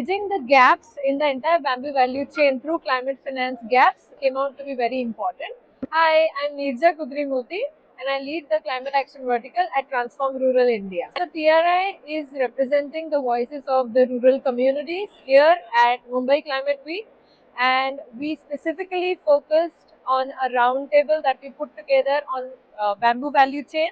bridging the gaps in the entire bamboo value chain through climate finance gaps came out to be very important. Hi, I'm Neerja Kudrimurthy and I lead the climate action vertical at Transform Rural India. So TRI is representing the voices of the rural communities here at Mumbai Climate Week, and we specifically focused on a roundtable that we put together on bamboo value chain,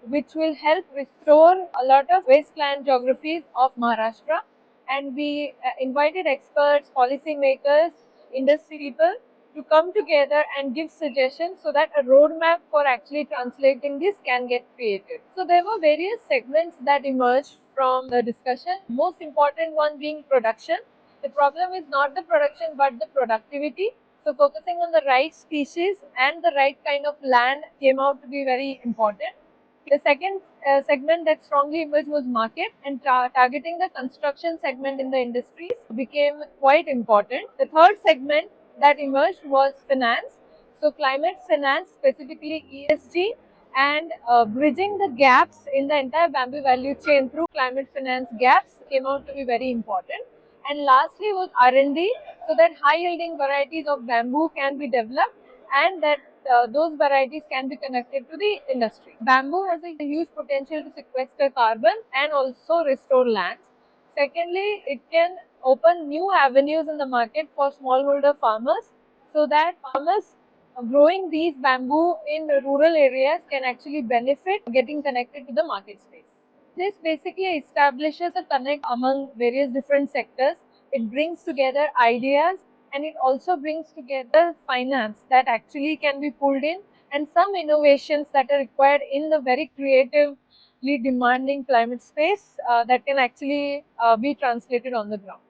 which will help restore a lot of wasteland geographies of Maharashtra. And we invited experts, policymakers, industry people to come together and give suggestions so that a roadmap for actually translating this can get created. So there were various segments that emerged from the discussion. Most important one being production. The problem is not the production but the productivity. So focusing on the right species and the right kind of land came out to be very important. The second segment that strongly emerged was market, and targeting the construction segment in the industries became quite important. The third segment that emerged was finance. So climate finance, specifically ESG, and bridging the gaps in the entire bamboo value chain through climate finance gaps came out to be very important. And lastly was R&D, so that high yielding varieties of bamboo can be developed and that those varieties can be connected to the industry. Bamboo has a huge potential to sequester carbon and also restore lands. Secondly, it can open new avenues in the market for smallholder farmers, so that farmers growing these bamboo in rural areas can actually benefit getting connected to the market space. This basically establishes a connect among various different sectors. It brings together ideas and it also brings together finance that actually can be pulled in and some innovations that are required in the very creatively demanding climate space that can actually be translated on the ground.